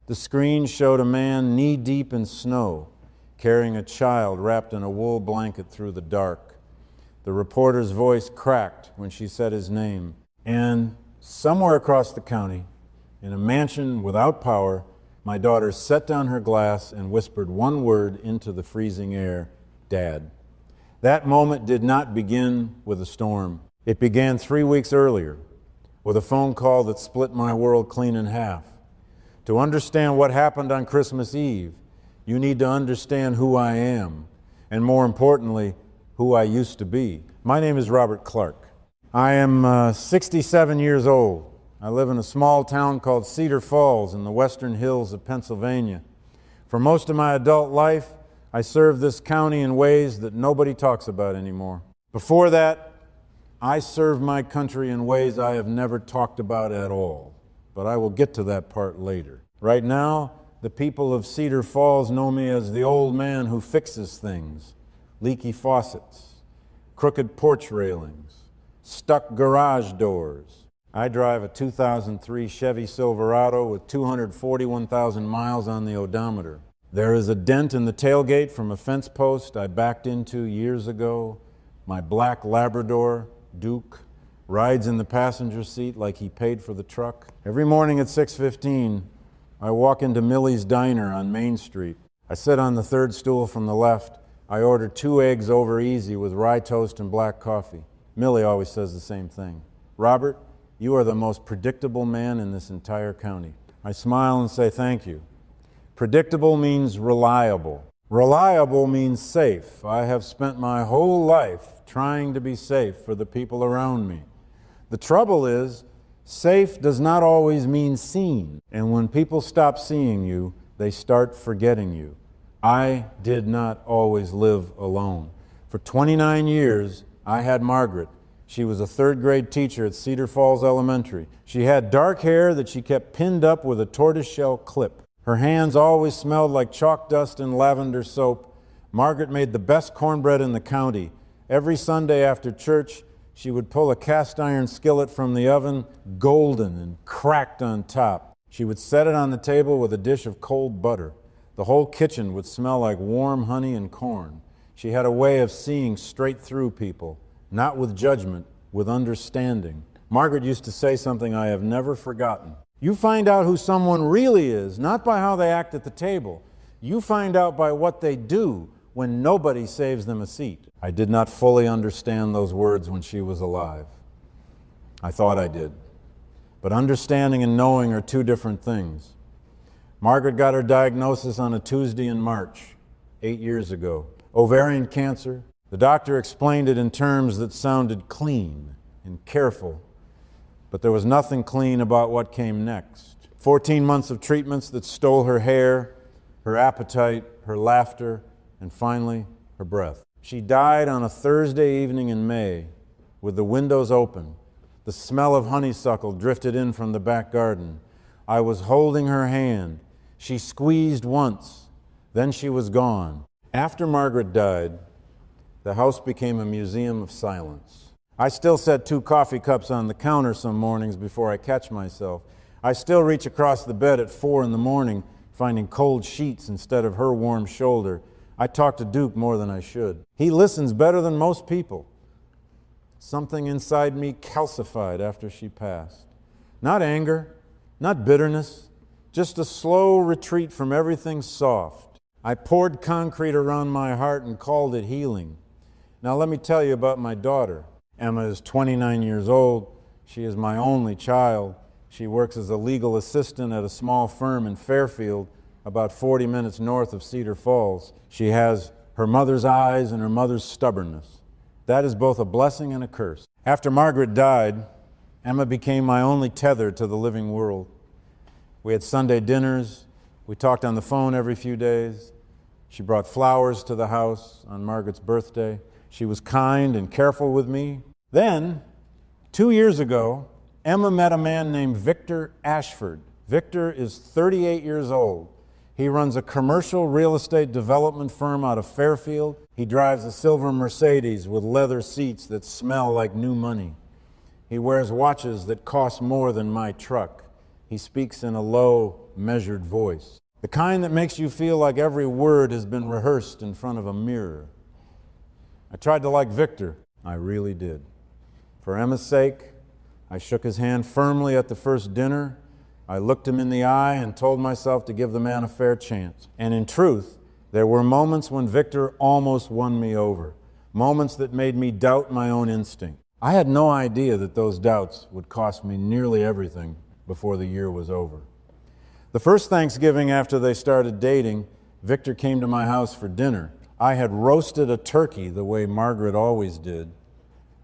The screen showed a man knee-deep in snow, carrying a child wrapped in a wool blanket through the dark. The reporter's voice cracked when she said his name. And somewhere across the county, in a mansion without power, my daughter set down her glass and whispered one word into the freezing air, "Dad." That moment did not begin with a storm. It began 3 weeks earlier with a phone call that split my world clean in half. To understand what happened on Christmas Eve, you need to understand who I am, and more importantly, who I used to be. My name is Robert Clarke. I am 67 years old. I live in a small town called Cedar Falls in the western hills of Pennsylvania. For most of my adult life, I served this county in ways that nobody talks about anymore. Before that, I served my country in ways I have never talked about at all, but I will get to that part later. Right now, the people of Cedar Falls know me as the old man who fixes things: leaky faucets, crooked porch railings, stuck garage doors. I drive a 2003 Chevy Silverado with 241,000 miles on the odometer. There is a dent in the tailgate from a fence post I backed into years ago. My black Labrador, Duke, rides in the passenger seat like he paid for the truck. Every morning at 6:15, I walk into Millie's Diner on Main Street. I sit on the third stool from the left. I order 2 eggs over easy with rye toast and black coffee. Millie always says the same thing: "Robert, you are the most predictable man in this entire county." I smile and say thank you. Predictable means reliable. Reliable means safe. I have spent my whole life trying to be safe for the people around me. The trouble is, safe does not always mean seen. And when people stop seeing you, they start forgetting you. I did not always live alone. For 29 years, I had Margaret. She was a third-grade teacher at Cedar Falls Elementary. She had dark hair that she kept pinned up with a tortoiseshell clip. Her hands always smelled like chalk dust and lavender soap. Margaret made the best cornbread in the county. Every Sunday after church, she would pull a cast-iron skillet from the oven, golden and cracked on top. She would set it on the table with a dish of cold butter. The whole kitchen would smell like warm honey and corn. She had a way of seeing straight through people. Not with judgment, with understanding. Margaret used to say something I have never forgotten. You find out who someone really is, not by how they act at the table. You find out by what they do when nobody saves them a seat. I did not fully understand those words when she was alive. I thought I did. But understanding and knowing are two different things. Margaret got her diagnosis on a Tuesday in March, 8 years ago. Ovarian cancer. The doctor explained it in terms that sounded clean and careful, but there was nothing clean about what came next. 14 months of treatments that stole her hair, her appetite, her laughter, and finally, her breath. She died on a Thursday evening in May with the windows open. The smell of honeysuckle drifted in from the back garden. I was holding her hand. She squeezed once, then she was gone. After Margaret died, the house became a museum of silence. I still set 2 coffee cups on the counter some mornings before I catch myself. I still reach across the bed at 4 in the morning, finding cold sheets instead of her warm shoulder. I talk to Duke more than I should. He listens better than most people. Something inside me calcified after she passed. Not anger, not bitterness, just a slow retreat from everything soft. I poured concrete around my heart and called it healing. Now let me tell you about my daughter. Emma is 29 years old. She is my only child. She works as a legal assistant at a small firm in Fairfield, about 40 minutes north of Cedar Falls. She has her mother's eyes and her mother's stubbornness. That is both a blessing and a curse. After Margaret died, Emma became my only tether to the living world. We had Sunday dinners. We talked on the phone every few days. She brought flowers to the house on Margaret's birthday. She was kind and careful with me. Then, 2 years ago, Emma met a man named Victor Ashford. Victor is 38 years old. He runs a commercial real estate development firm out of Fairfield. He drives a silver Mercedes with leather seats that smell like new money. He wears watches that cost more than my truck. He speaks in a low, measured voice. The kind that makes you feel like every word has been rehearsed in front of a mirror. I tried to like Victor. I really did. For Emma's sake, I shook his hand firmly at the first dinner. I looked him in the eye and told myself to give the man a fair chance. And in truth, there were moments when Victor almost won me over. Moments that made me doubt my own instinct. I had no idea that those doubts would cost me nearly everything before the year was over. The first Thanksgiving after they started dating, Victor came to my house for dinner. I had roasted a turkey the way Margaret always did.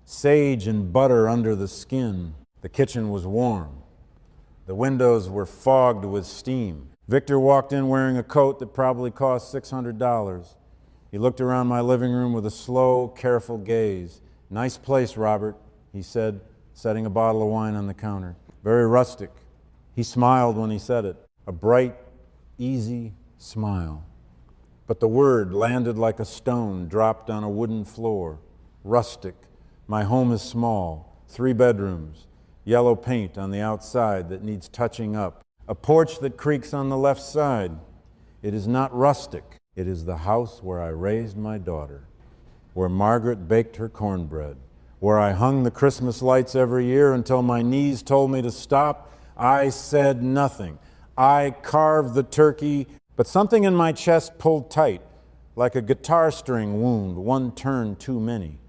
Sage and butter under the skin. The kitchen was warm. The windows were fogged with steam. Victor walked in wearing a coat that probably cost $600. He looked around my living room with a slow, careful gaze. "Nice place, Robert," he said, setting a bottle of wine on the counter. "Very rustic." He smiled when he said it, a bright, easy smile. But the word landed like a stone dropped on a wooden floor. Rustic. My home is small, 3 bedrooms, yellow paint on the outside that needs touching up, a porch that creaks on the left side. It is not rustic. It is the house where I raised my daughter, where Margaret baked her cornbread, where I hung the Christmas lights every year until my knees told me to stop. I said nothing. I carved the turkey, but something in my chest pulled tight, like a guitar string wound, one turn too many.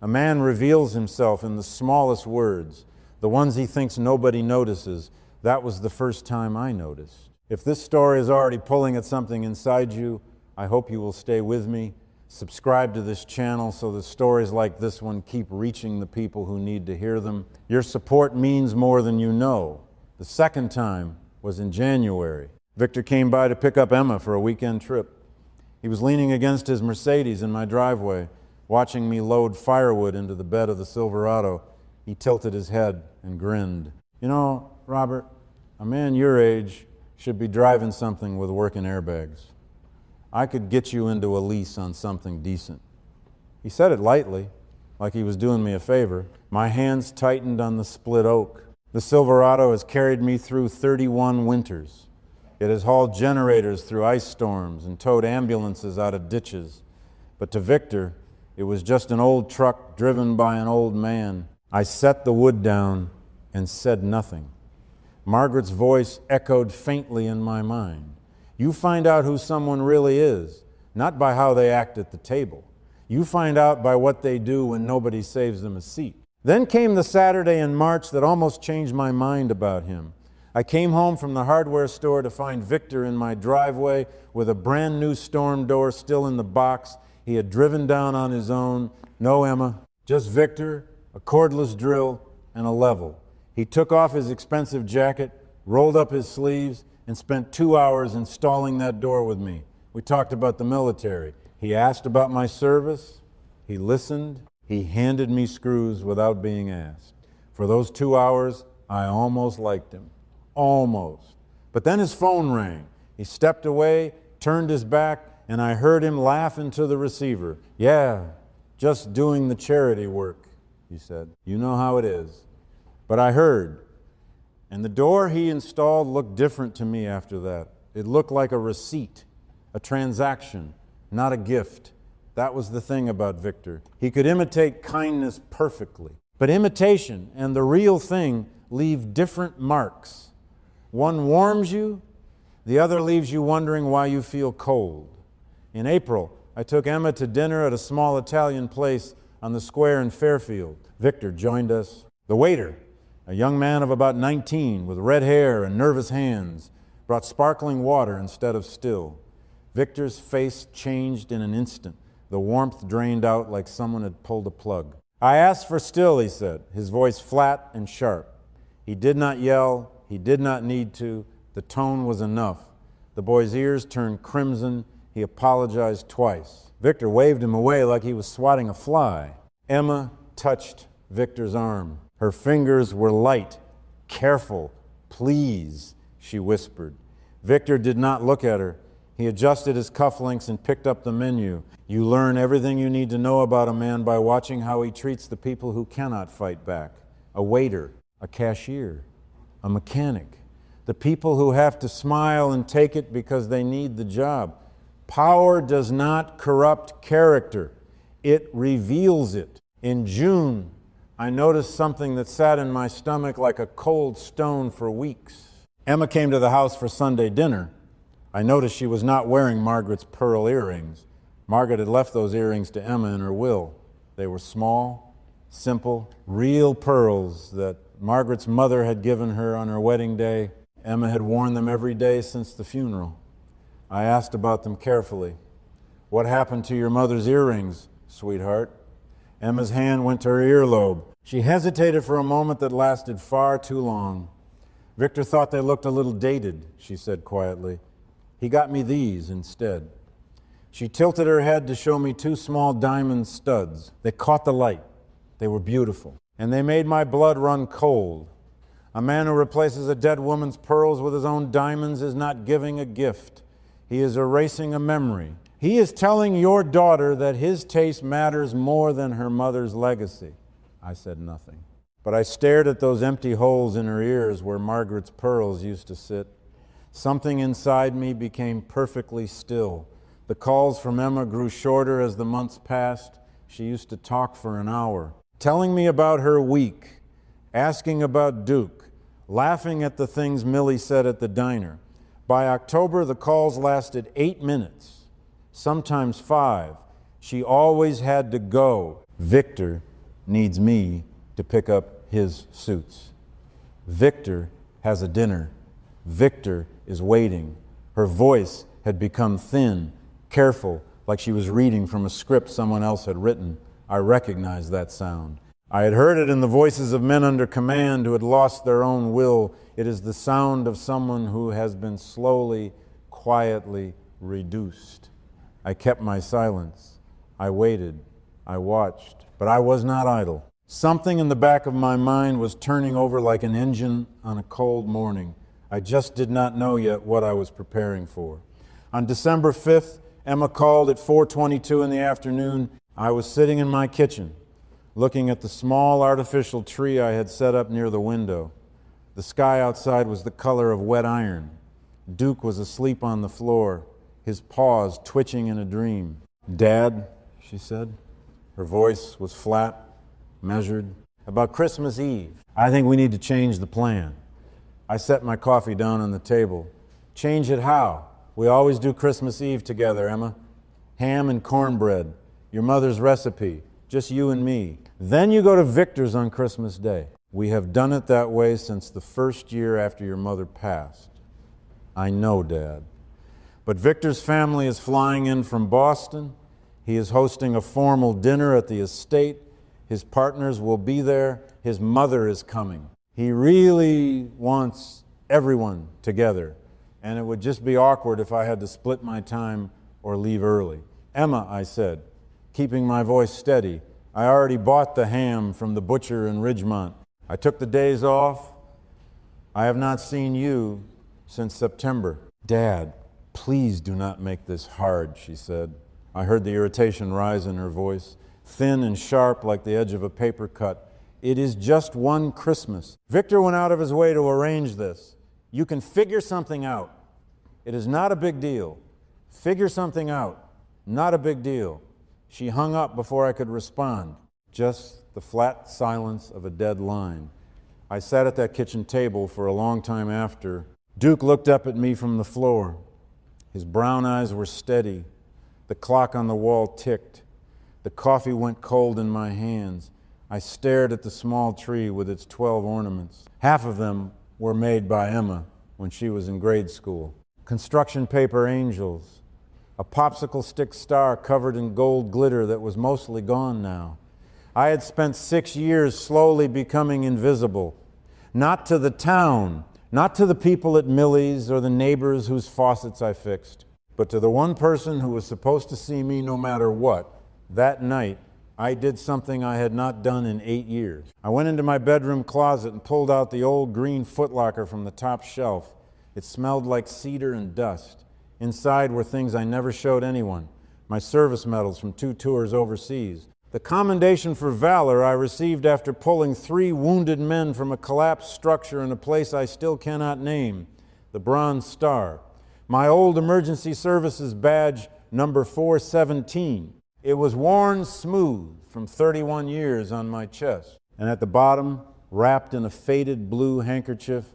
A man reveals himself in the smallest words, the ones he thinks nobody notices. That was the first time I noticed. If this story is already pulling at something inside you, I hope you will stay with me. Subscribe to this channel so that stories like this one keep reaching the people who need to hear them. Your support means more than you know. The second time was in January. Victor came by to pick up Emma for a weekend trip. He was leaning against his Mercedes in my driveway, watching me load firewood into the bed of the Silverado. He tilted his head and grinned. "You know, Robert, a man your age should be driving something with working airbags. I could get you into a lease on something decent." He said it lightly, like he was doing me a favor. My hands tightened on the split oak. The Silverado has carried me through 31 winters. It has hauled generators through ice storms and towed ambulances out of ditches. But to Victor, it was just an old truck driven by an old man. I set the wood down and said nothing. Margaret's voice echoed faintly in my mind. You find out who someone really is, not by how they act at the table. You find out by what they do when nobody saves them a seat. Then came the Saturday in March that almost changed my mind about him. I came home from the hardware store to find Victor in my driveway with a brand new storm door still in the box. He had driven down on his own. No Emma, just Victor, a cordless drill, and a level. He took off his expensive jacket, rolled up his sleeves, and spent 2 hours installing that door with me. We talked about the military. He asked about my service. He listened. He handed me screws without being asked. For those 2 hours, I almost liked him. Almost. But then his phone rang. He stepped away, turned his back, and I heard him laugh into the receiver. "Yeah, just doing the charity work," he said. "You know how it is." But I heard. And the door he installed looked different to me after that. It looked like a receipt, a transaction, not a gift. That was the thing about Victor. He could imitate kindness perfectly. But imitation and the real thing leave different marks. One warms you, the other leaves you wondering why you feel cold. In April, I took Emma to dinner at a small Italian place on the square in Fairfield. Victor joined us. The waiter, a young man of about 19 with red hair and nervous hands, brought sparkling water instead of still. Victor's face changed in an instant. The warmth drained out like someone had pulled a plug. "I asked for still," he said, his voice flat and sharp. He did not yell. He did not need to. The tone was enough. The boy's ears turned crimson. He apologized twice. Victor waved him away like he was swatting a fly. Emma touched Victor's arm. Her fingers were light. "Careful, please," she whispered. Victor did not look at her. He adjusted his cufflinks and picked up the menu. You learn everything you need to know about a man by watching how he treats the people who cannot fight back. A waiter, a cashier, a mechanic. the people who have to smile and take it because they need the job. Power does not corrupt character. It reveals it. In June, I noticed something that sat in my stomach like a cold stone for weeks. Emma came to the house for Sunday dinner. I noticed she was not wearing Margaret's pearl earrings. Margaret had left those earrings to Emma in her will. They were small, simple, real pearls that Margaret's mother had given her on her wedding day. Emma had worn them every day since the funeral. I asked about them carefully. "What happened to your mother's earrings, sweetheart?" Emma's hand went to her earlobe. She hesitated for a moment that lasted far too long. "Victor thought they looked a little dated," she said quietly. "He got me these instead." She tilted her head to show me two small diamond studs. They caught the light. They were beautiful, and they made my blood run cold. A man who replaces a dead woman's pearls with his own diamonds is not giving a gift. He is erasing a memory. He is telling your daughter that his taste matters more than her mother's legacy. I said nothing, but I stared at those empty holes in her ears where Margaret's pearls used to sit. Something inside me became perfectly still. The calls from Emma grew shorter as the months passed. She used to talk for an hour, telling me about her week, asking about Duke, laughing at the things Millie said at the diner. By October, the calls lasted 8 minutes, sometimes 5. She always had to go. Victor needs me to pick up his suits. Victor has a dinner. Victor is waiting. Her voice had become thin, careful, like she was reading from a script someone else had written. I recognized that sound. I had heard it in the voices of men under command who had lost their own will. It is the sound of someone who has been slowly, quietly reduced. I kept my silence. I waited. I watched. But I was not idle. Something in the back of my mind was turning over like an engine on a cold morning. I just did not know yet what I was preparing for. On December 5th, Emma called at 4:22 in the afternoon. I was sitting in my kitchen, looking at the small artificial tree I had set up near the window. The sky outside was the color of wet iron. Duke was asleep on the floor, his paws twitching in a dream. "Dad," she said. Her voice was flat, measured. "About Christmas Eve, I think we need to change the plan." I set my coffee down on the table. "Change it how? We always do Christmas Eve together, Emma. Ham and cornbread, your mother's recipe, just you and me. Then you go to Victor's on Christmas Day. We have done it that way since the first year after your mother passed." "I know, Dad. But Victor's family is flying in from Boston. He is hosting a formal dinner at the estate. His partners will be there. His mother is coming. He really wants everyone together, and it would just be awkward if I had to split my time or leave early." "Emma," I said, keeping my voice steady, "I already bought the ham from the butcher in Ridgemont. I took the days off. I have not seen you since September." "Dad, please do not make this hard," she said. I heard the irritation rise in her voice, thin and sharp like the edge of a paper cut. "It is just one Christmas. Victor went out of his way to arrange this. You can figure something out. It is not a big deal. Figure something out. Not a big deal." She hung up before I could respond. Just the flat silence of a dead line. I sat at that kitchen table for a long time after. Duke looked up at me from the floor. His brown eyes were steady. The clock on the wall ticked. The coffee went cold in my hands. I stared at the small tree with its 12 ornaments. Half of them were made by Emma when she was in grade school. Construction paper angels. A popsicle stick star covered in gold glitter that was mostly gone now. I had spent 6 years slowly becoming invisible. Not to the town, not to the people at Millie's or the neighbors whose faucets I fixed, but to the one person who was supposed to see me no matter what. That night, I did something I had not done in 8 years. I went into my bedroom closet and pulled out the old green footlocker from the top shelf. It smelled like cedar and dust. Inside were things I never showed anyone, my service medals from 2 tours overseas. The commendation for valor I received after pulling 3 wounded men from a collapsed structure in a place I still cannot name. the Bronze Star, my old emergency services badge number 417. It was worn smooth from 31 years on my chest. And at the bottom, wrapped in a faded blue handkerchief,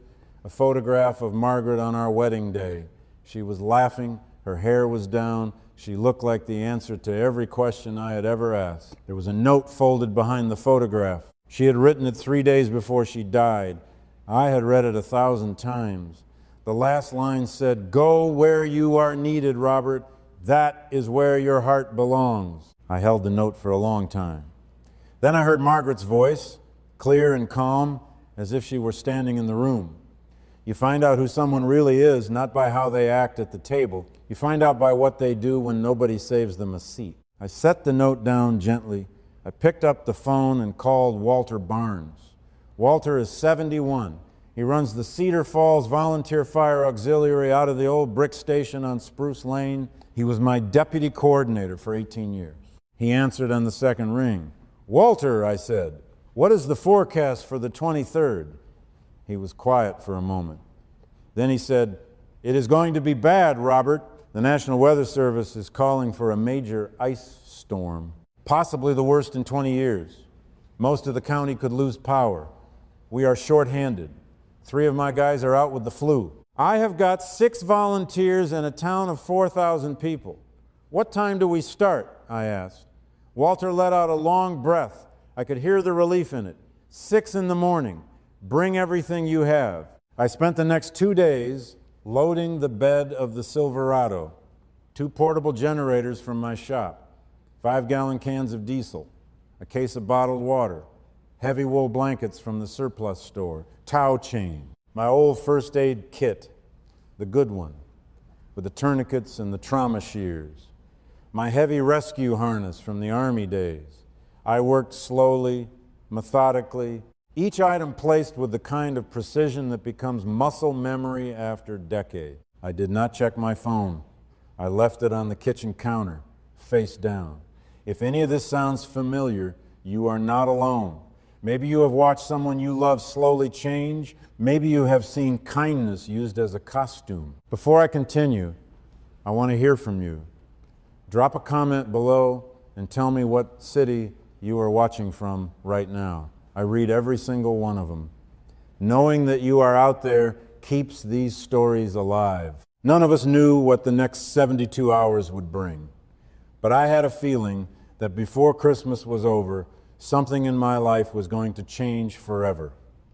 a photograph of Margaret on our wedding day. She was laughing, her hair was down, she looked like the answer to every question I had ever asked. There was a note folded behind the photograph. She had written it 3 days before she died. I had read it 1,000 times. The last line said, "Go where you are needed, Robert. That is where your heart belongs." I held the note for a long time. Then I heard Margaret's voice, clear and calm, as if she were standing in the room. You find out who someone really is, not by how they act at the table. You find out by what they do when nobody saves them a seat. I set the note down gently. I picked up the phone and called Walter Barnes. Walter is 71. He runs the Cedar Falls Volunteer Fire Auxiliary out of the old brick station on Spruce Lane. He was my deputy coordinator for 18 years. He answered on the second ring. "Walter," I said, "what is the forecast for the 23rd? He was quiet for a moment. Then he said, "It is going to be bad, Robert. The National Weather Service is calling for a major ice storm, possibly the worst in 20 years. Most of the county could lose power. We are short-handed. 3 of my guys are out with the flu. I have got 6 volunteers in a town of 4,000 people. What time do we start?" I asked. Walter let out a long breath. I could hear the relief in it. 6 in the morning. Bring everything you have. I spent the next 2 days loading the bed of the Silverado, 2 portable generators from my shop, 5-gallon cans of diesel, a case of bottled water, heavy wool blankets from the surplus store, tow chain, my old first aid kit, the good one, with the tourniquets and the trauma shears, my heavy rescue harness from the Army days. I worked slowly, methodically, each item placed with the kind of precision that becomes muscle memory after decades. I did not check my phone. I left it on the kitchen counter, face down. If any of this sounds familiar, you are not alone. Maybe you have watched someone you love slowly change. Maybe you have seen kindness used as a costume. Before I continue, I want to hear from you. Drop a comment below and tell me what city you are watching from right now. I read every single one of them. Knowing that you are out there keeps these stories alive. None of us knew what the next 72 hours would bring. But I had a feeling that before Christmas was over, something in my life was going to change forever.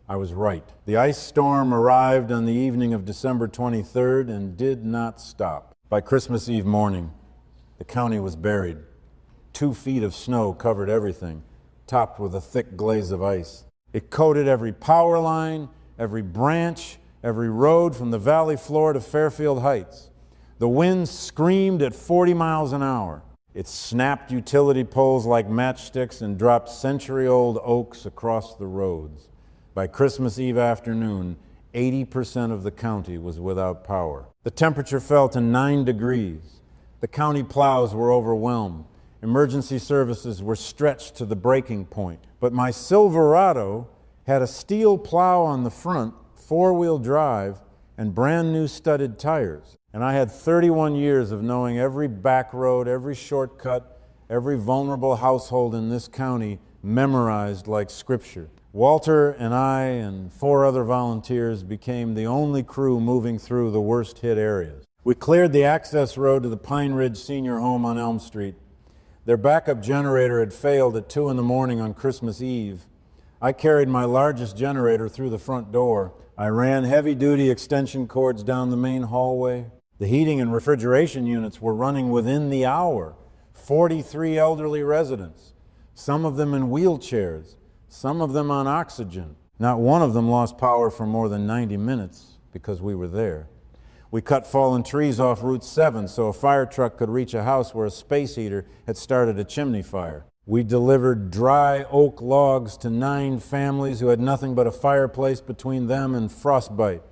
I was right. The ice storm arrived on the evening of December 23rd and did not stop. By Christmas Eve morning, the county was buried. 2 feet of snow covered everything, topped with a thick glaze of ice. It coated every power line, every branch, every road from the valley floor to Fairfield Heights. The wind screamed at 40 miles an hour. It snapped utility poles like matchsticks and dropped century-old oaks across the roads. By Christmas Eve afternoon, 80% of the county was without power. The temperature fell to 9 degrees. The county plows were overwhelmed. Emergency services were stretched to the breaking point. But my Silverado had a steel plow on the front, 4-wheel drive, and brand new studded tires. And I had 31 years of knowing every back road, every shortcut, every vulnerable household in this county memorized like scripture. Walter and I and 4 other volunteers became the only crew moving through the worst hit areas. We cleared the access road to the Pine Ridge Senior Home on Elm Street. Their backup generator had failed at 2 in the morning on Christmas Eve. I carried my largest generator through the front door. I ran heavy-duty extension cords down the main hallway. The heating and refrigeration units were running within the hour. 43 elderly residents, some of them in wheelchairs, some of them on oxygen. Not one of them lost power for more than 90 minutes because we were there. We cut fallen trees off Route 7 so a fire truck could reach a house where a space heater had started a chimney fire. We delivered dry oak logs to 9 families who had nothing but a fireplace between them and frostbite.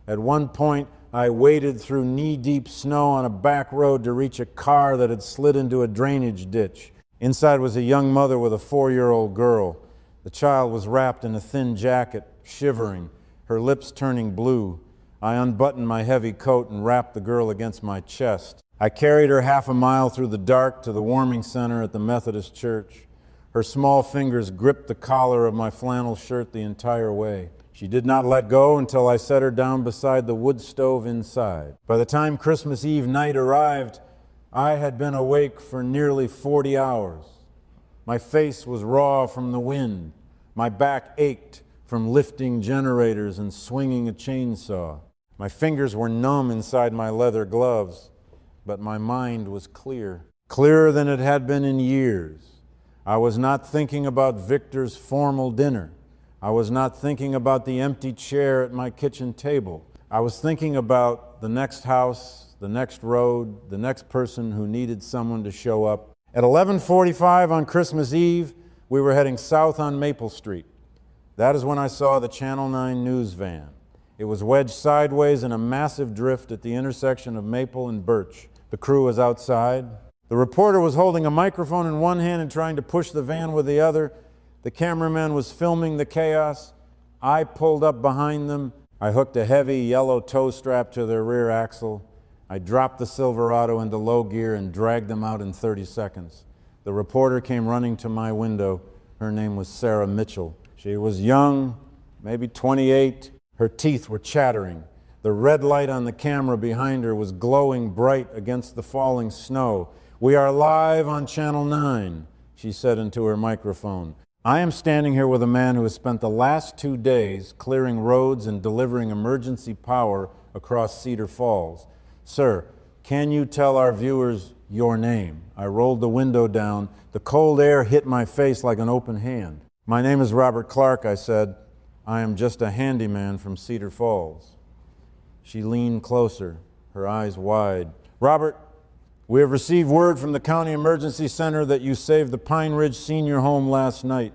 At one point, I waded through knee-deep snow on a back road to reach a car that had slid into a drainage ditch. Inside was a young mother with a 4-year-old girl. The child was wrapped in a thin jacket, shivering, her lips turning blue. I unbuttoned my heavy coat and wrapped the girl against my chest. I carried her half a mile through the dark to the warming center at the Methodist church. Her small fingers gripped the collar of my flannel shirt the entire way. She did not let go until I set her down beside the wood stove inside. By the time Christmas Eve night arrived, I had been awake for nearly 40 hours. My face was raw from the wind. My back ached from lifting generators and swinging a chainsaw. My fingers were numb inside my leather gloves, but my mind was clear, clearer than it had been in years. I was not thinking about Victor's formal dinner. I was not thinking about the empty chair at my kitchen table. I was thinking about the next house, the next road, the next person who needed someone to show up. At 11:45 on Christmas Eve, we were heading south on Maple Street. That is when I saw the Channel 9 news van. It was wedged sideways in a massive drift at the intersection of Maple and Birch. The crew was outside. The reporter was holding a microphone in one hand and trying to push the van with the other. The cameraman was filming the chaos. I pulled up behind them. I hooked a heavy yellow tow strap to their rear axle. I dropped the Silverado into low gear and dragged them out in 30 seconds. The reporter came running to my window. Her name was Sarah Mitchell. She was young, maybe 28. Her teeth were chattering. The red light on the camera behind her was glowing bright against the falling snow. "We are live on Channel 9, she said into her microphone. "I am standing here with a man who has spent the last 2 days clearing roads and delivering emergency power across Cedar Falls. Sir, can you tell our viewers your name?" I rolled the window down. The cold air hit my face like an open hand. "My name is Robert Clarke," I said. "I am just a handyman from Cedar Falls." She leaned closer, her eyes wide. "Robert, we have received word from the County Emergency Center that you saved the Pine Ridge Senior Home last night.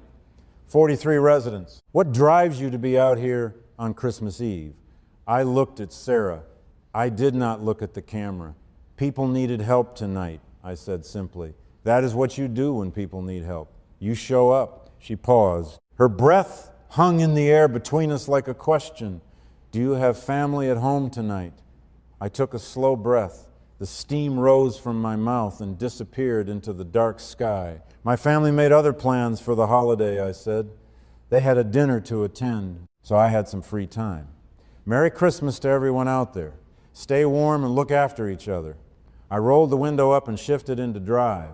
43 residents. What drives you to be out here on Christmas Eve?" I looked at Sarah. I did not look at the camera. "People needed help tonight," I said simply. "That is what you do when people need help. You show up." She paused. Her breath hung in the air between us like a question. "Do you have family at home tonight?" I took a slow breath. The steam rose from my mouth and disappeared into the dark sky. "My family made other plans for the holiday," I said. "They had a dinner to attend, so I had some free time. Merry Christmas to everyone out there. Stay warm and look after each other." I rolled the window up and shifted into drive.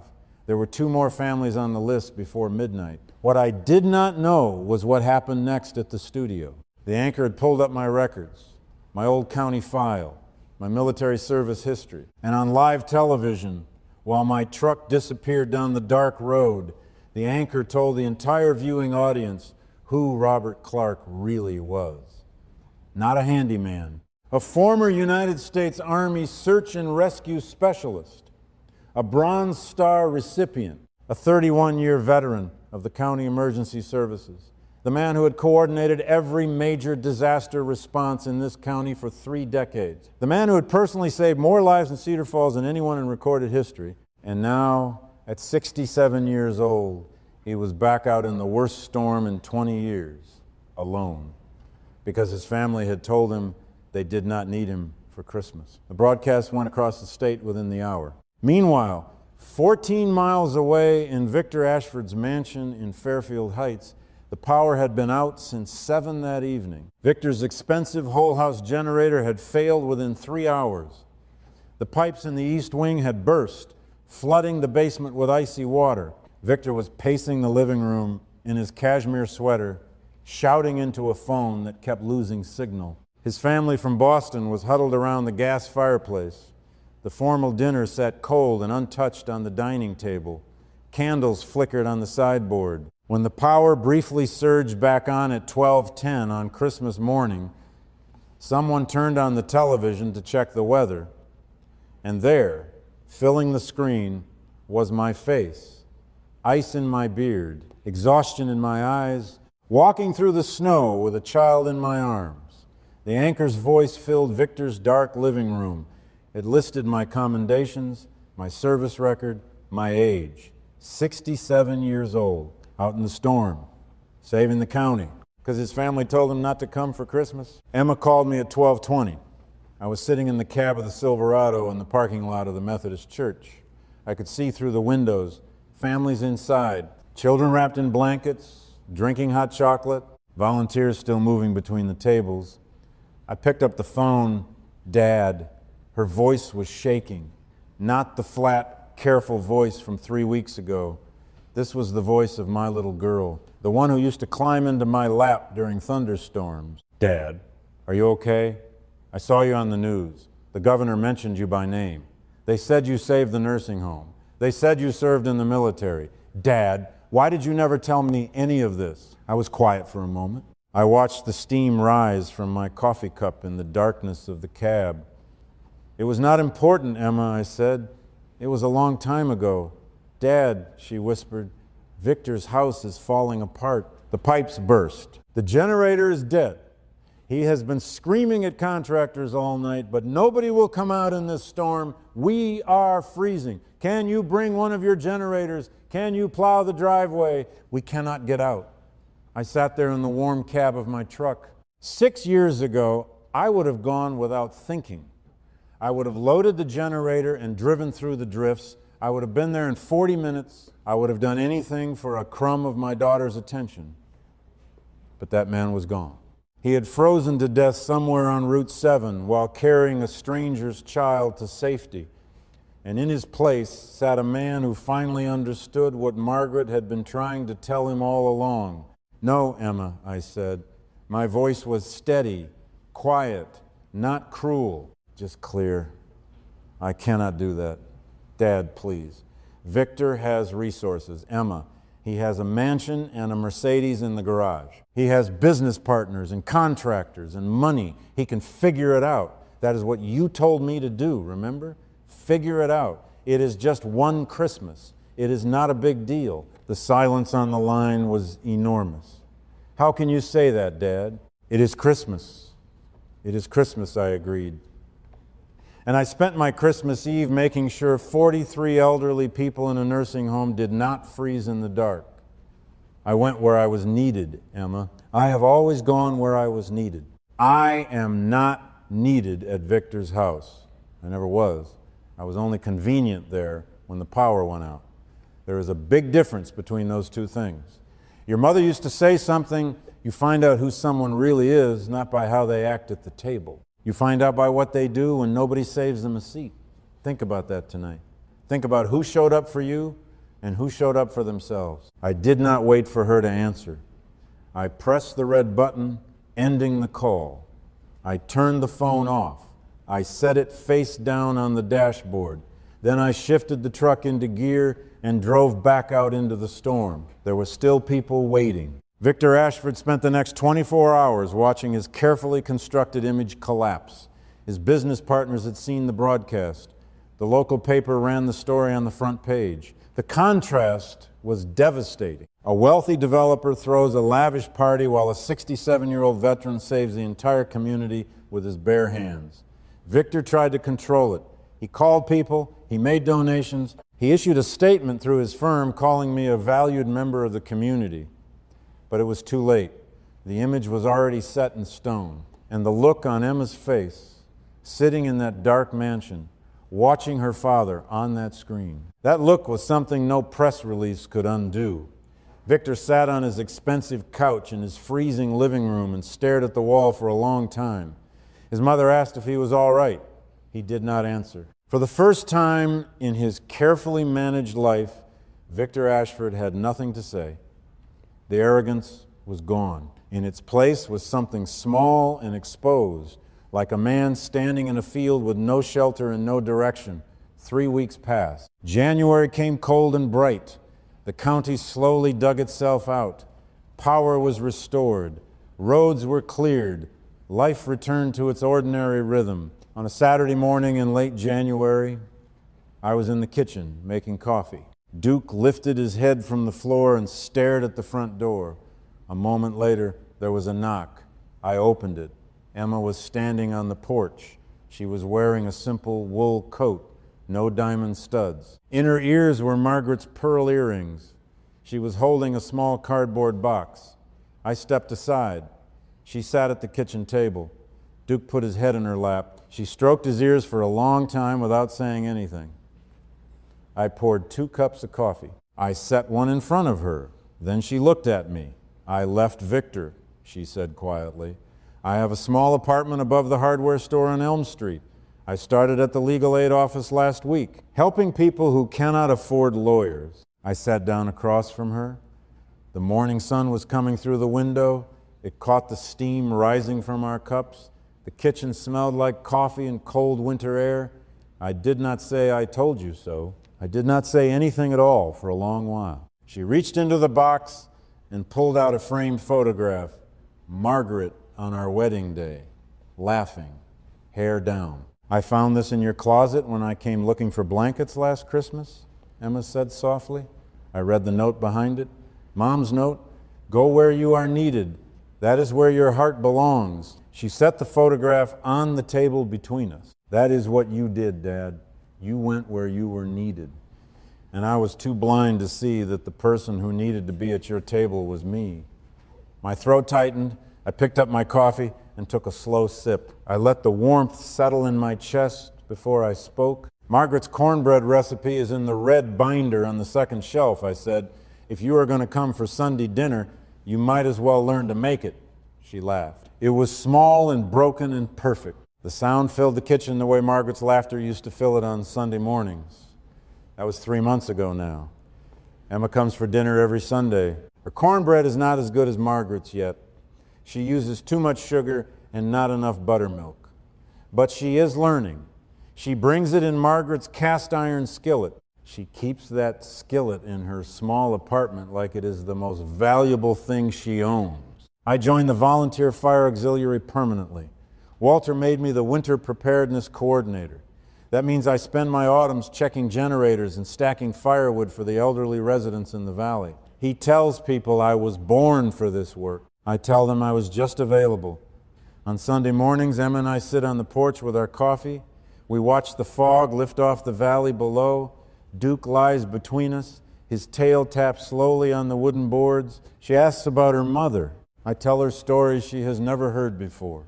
There were 2 more families on the list before midnight. What I did not know was what happened next at the studio. The anchor had pulled up my records, my old county file, my military service history. And on live television, while my truck disappeared down the dark road, the anchor told the entire viewing audience who Robert Clarke really was. Not a handyman, a former United States Army search and rescue specialist, a Bronze Star recipient, a 31-year veteran of the county emergency services, the man who had coordinated every major disaster response in this county for 3 decades, the man who had personally saved more lives in Cedar Falls than anyone in recorded history. And now, at 67 years old, he was back out in the worst storm in 20 years, alone, because his family had told him they did not need him for Christmas. The broadcast went across the state within the hour. Meanwhile, 14 miles away in Victor Ashford's mansion in Fairfield Heights, the power had been out since 7 that evening. Victor's expensive whole-house generator had failed within 3 hours. The pipes in the east wing had burst, flooding the basement with icy water. Victor was pacing the living room in his cashmere sweater, shouting into a phone that kept losing signal. His family from Boston was huddled around the gas fireplace. The formal dinner sat cold and untouched on the dining table. Candles flickered on the sideboard. When the power briefly surged back on at 12:10 on Christmas morning, someone turned on the television to check the weather. And there, filling the screen, was my face, ice in my beard, exhaustion in my eyes, walking through the snow with a child in my arms. The anchor's voice filled Victor's dark living room. It listed my commendations, my service record, my age. 67 years old, out in the storm, saving the county. Because his family told him not to come for Christmas? Emma called me at 12:20. I was sitting in the cab of the Silverado in the parking lot of the Methodist church. I could see through the windows, families inside, children wrapped in blankets, drinking hot chocolate, volunteers still moving between the tables. I picked up the phone. Dad. Her voice was shaking. Not the flat, careful voice from 3 weeks ago. This was the voice of my little girl, the one who used to climb into my lap during thunderstorms. Dad, are you okay? I saw you on the news. The governor mentioned you by name. They said you saved the nursing home. They said you served in the military. Dad, why did you never tell me any of this? I was quiet for a moment. I watched the steam rise from my coffee cup in the darkness of the cab. It was not important, Emma, I said. It was a long time ago. Dad, she whispered, Victor's house is falling apart. The pipes burst. The generator is dead. He has been screaming at contractors all night, but nobody will come out in this storm. We are freezing. Can you bring one of your generators? Can you plow the driveway? We cannot get out. I sat there in the warm cab of my truck. 6 years ago, I would have gone without thinking. I would have loaded the generator and driven through the drifts. I would have been there in 40 minutes. I would have done anything for a crumb of my daughter's attention. But that man was gone. He had frozen to death somewhere on Route 7 while carrying a stranger's child to safety. And in his place sat a man who finally understood what Margaret had been trying to tell him all along. No, Emma, I said. My voice was steady, quiet, not cruel, just clear. I cannot do that. Dad, please. Victor has resources. Emma, he has a mansion and a Mercedes in the garage. He has business partners and contractors and money. He can figure it out. That is what you told me to do, remember? Figure it out. It is just one Christmas. It is not a big deal. The silence on the line was enormous. How can you say that, Dad? It is Christmas. It is Christmas, I agreed. And I spent my Christmas Eve making sure 43 elderly people in a nursing home did not freeze in the dark. I went where I was needed, Emma. I have always gone where I was needed. I am not needed at Victor's house. I never was. I was only convenient there when the power went out. There is a big difference between those two things. Your mother used to say something, you find out who someone really is, not by how they act at the table. You find out by what they do when nobody saves them a seat. Think about that tonight. Think about who showed up for you and who showed up for themselves. I did not wait for her to answer. I pressed the red button, ending the call. I turned the phone off. I set it face down on the dashboard. Then I shifted the truck into gear and drove back out into the storm. There were still people waiting. Victor Ashford spent the next 24 hours watching his carefully constructed image collapse. His business partners had seen the broadcast. The local paper ran the story on the front page. The contrast was devastating. A wealthy developer throws a lavish party while a 67-year-old veteran saves the entire community with his bare hands. Victor tried to control it. He called people, he made donations, he issued a statement through his firm calling me a valued member of the community. But it was too late. The image was already set in stone. And the look on Emma's face, sitting in that dark mansion, watching her father on that screen. That look was something no press release could undo. Victor sat on his expensive couch in his freezing living room and stared at the wall for a long time. His mother asked if he was all right. He did not answer. For the first time in his carefully managed life, Victor Ashford had nothing to say. The arrogance was gone. In its place was something small and exposed, like a man standing in a field with no shelter and no direction. 3 weeks passed. January came cold and bright. The county slowly dug itself out. Power was restored. Roads were cleared. Life returned to its ordinary rhythm. On a Saturday morning in late January, I was in the kitchen making coffee. Duke lifted his head from the floor and stared at the front door. A moment later, there was a knock. I opened it. Emma was standing on the porch. She was wearing a simple wool coat, no diamond studs. In her ears were Margaret's pearl earrings. She was holding a small cardboard box. I stepped aside. She sat at the kitchen table. Duke put his head in her lap. She stroked his ears for a long time without saying anything. I poured 2 cups of coffee. I set one in front of her. Then she looked at me. I left Victor, she said quietly. I have a small apartment above the hardware store on Elm Street. I started at the legal aid office last week, helping people who cannot afford lawyers. I sat down across from her. The morning sun was coming through the window. It caught the steam rising from our cups. The kitchen smelled like coffee and cold winter air. I did not say I told you so. I did not say anything at all for a long while. She reached into the box and pulled out a framed photograph. Margaret on our wedding day, laughing, hair down. I found this in your closet when I came looking for blankets last Christmas, Emma said softly. I read the note behind it. Mom's note, go where you are needed. That is where your heart belongs. She set the photograph on the table between us. That is what you did, Dad. You went where you were needed. And I was too blind to see that the person who needed to be at your table was me. My throat tightened. I picked up my coffee and took a slow sip. I let the warmth settle in my chest before I spoke. Margaret's cornbread recipe is in the red binder on the second shelf, I said. If you are going to come for Sunday dinner, you might as well learn to make it. She laughed. It was small and broken and perfect. The sound filled the kitchen the way Margaret's laughter used to fill it on Sunday mornings. That was 3 months ago now. Emma comes for dinner every Sunday. Her cornbread is not as good as Margaret's yet. She uses too much sugar and not enough buttermilk. But she is learning. She brings it in Margaret's cast iron skillet. She keeps that skillet in her small apartment like it is the most valuable thing she owns. I joined the Volunteer Fire Auxiliary permanently. Walter made me the Winter Preparedness Coordinator. That means I spend my autumns checking generators and stacking firewood for the elderly residents in the valley. He tells people I was born for this work. I tell them I was just available. On Sunday mornings, Emma and I sit on the porch with our coffee. We watch the fog lift off the valley below. Duke lies between us. His tail taps slowly on the wooden boards. She asks about her mother. I tell her stories she has never heard before.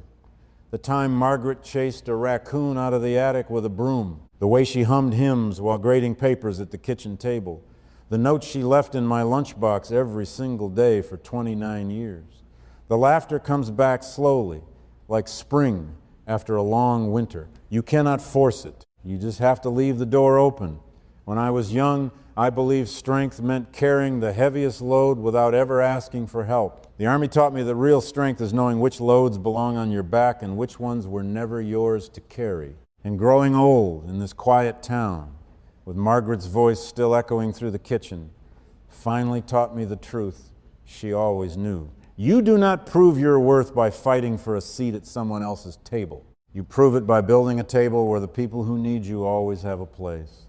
The time Margaret chased a raccoon out of the attic with a broom. The way she hummed hymns while grading papers at the kitchen table. The notes she left in my lunchbox every single day for 29 years. The laughter comes back slowly, like spring after a long winter. You cannot force it. You just have to leave the door open. When I was young, I believed strength meant carrying the heaviest load without ever asking for help. The Army taught me that real strength is knowing which loads belong on your back and which ones were never yours to carry. And growing old in this quiet town, with Margaret's voice still echoing through the kitchen, finally taught me the truth she always knew. You do not prove your worth by fighting for a seat at someone else's table. You prove it by building a table where the people who need you always have a place.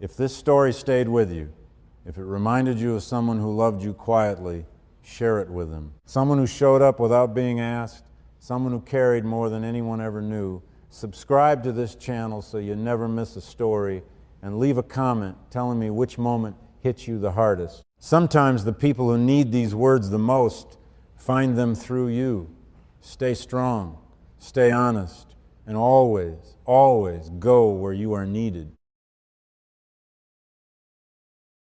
If this story stayed with you, if it reminded you of someone who loved you quietly, share it with them. Someone who showed up without being asked, someone who carried more than anyone ever knew. Subscribe to this channel so you never miss a story, and leave a comment telling me which moment hit you the hardest. Sometimes the people who need these words the most find them through you. Stay strong, stay honest, and always, always go where you are needed.